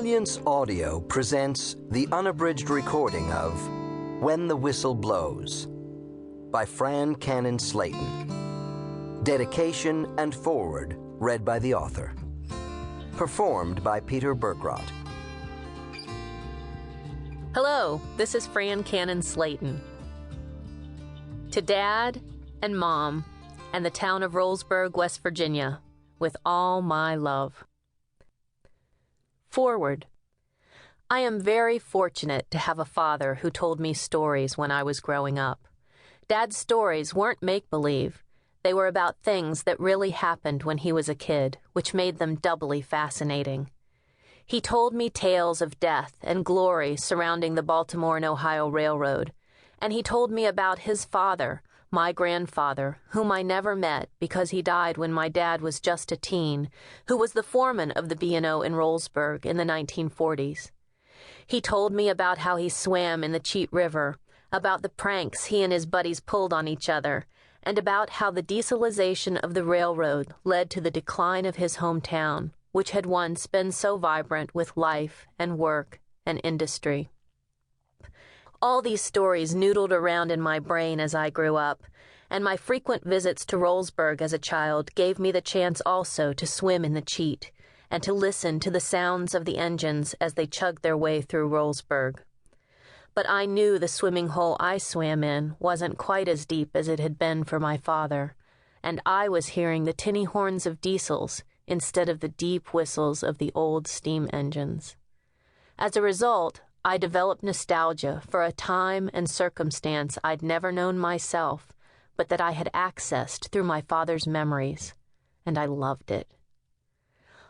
Brilliance Audio presents the unabridged recording of When the Whistle Blows by Fran Slayton. Dedication and foreword read by the author. Performed by Peter Berkrot. Hello, this is Fran Slayton. To Dad and Mom and the town of Rowlesburg, West Virginia, with all my love. Forward. I am very fortunate to have a father who told me stories when I was growing up. Dad's stories weren't make-believe. They were about things that really happened when he was a kid, which made them doubly fascinating. He told me tales of death and glory surrounding the Baltimore and Ohio Railroad, and he told me about his father, my grandfather, whom I never met because he died when my dad was just a teen, who was the foreman of the B&O in Rowlesburg in the 1940s. He told me about how he swam in the Cheat River, about the pranks he and his buddies pulled on each other, and about how the dieselization of the railroad led to the decline of his hometown, which had once been so vibrant with life and work and industry. All these stories noodled around in my brain as I grew up, and my frequent visits to Rowlesburg as a child gave me the chance also to swim in the Cheat and to listen to the sounds of the engines as they chugged their way through Rowlesburg. But I knew the swimming hole I swam in wasn't quite as deep as it had been for my father, and I was hearing the tinny horns of diesels instead of the deep whistles of the old steam engines. As a result, I developed nostalgia for a time and circumstance I'd never known myself, but that I had accessed through my father's memories, and I loved it.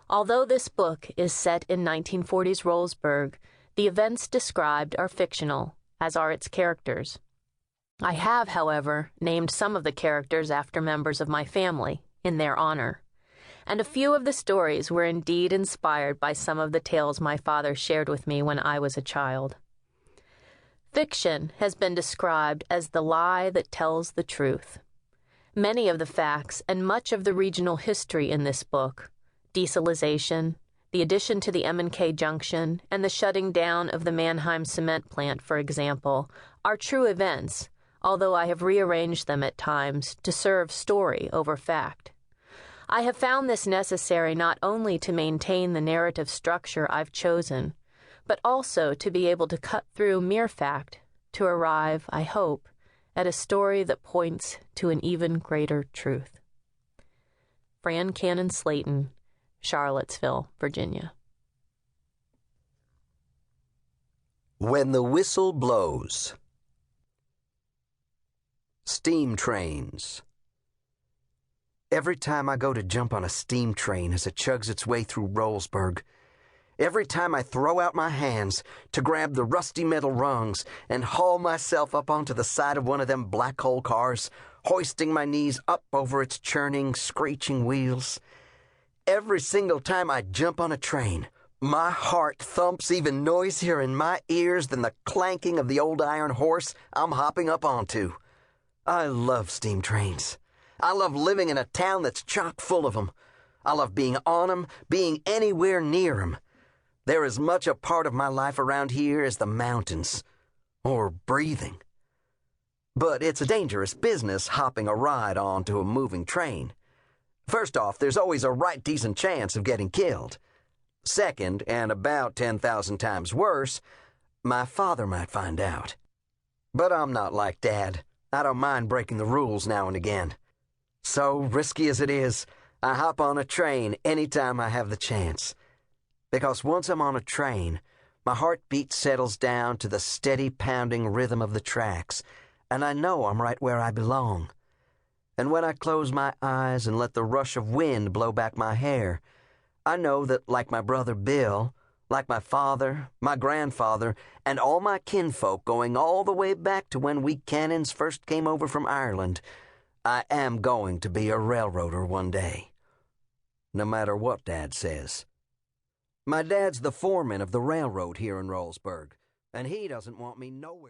Although this book is set in 1940s Rowlesburg, the events described are fictional, as are its characters. I have, however, named some of the characters after members of my family, in their honor, and a few of the stories were indeed inspired by some of the tales my father shared with me when I was a child. Fiction has been described as the lie that tells the truth. Many of the facts and much of the regional history in this book, dieselization, the addition to the M&K Junction, and the shutting down of the Mannheim cement plant, for example, are true events, although I have rearranged them at times to serve story over fact. I have found this necessary not only to maintain the narrative structure I've chosen, but also to be able to cut through mere fact to arrive, I hope, at a story that points to an even greater truth. Fran Slayton, Charlottesville, Virginia. When the Whistle Blows. Steam trains. Every time I go to jump on a steam train as it chugs its way through Rowlesburg, every time I throw out my hands to grab the rusty metal rungs and haul myself up onto the side of one of them black hole cars, hoisting my knees up over its churning, screeching wheels, every single time I jump on a train, my heart thumps even noisier in my ears than the clanking of the old iron horse I'm hopping up onto. I love steam trains. I love living in a town that's chock full of them. I love being on them, being anywhere near them. They're as much a part of my life around here as the mountains, or breathing. But it's a dangerous business hopping a ride onto a moving train. First off, there's always a right decent chance of getting killed. Second, and about 10,000 times worse, my father might find out. But I'm not like Dad. I don't mind breaking the rules now and again. So risky as it is, I hop on a train anytime I have the chance. Because once I'm on a train, my heartbeat settles down to the steady pounding rhythm of the tracks, and I know I'm right where I belong. And when I close my eyes and let the rush of wind blow back my hair, I know that, like my brother Bill, like my father, my grandfather, and all my kinfolk going all the way back to when we Cannons first came over from Ireland, I am going to be a railroader one day. No matter what Dad says. My dad's the foreman of the railroad here in Rowlesburg, and he doesn't want me nowhere.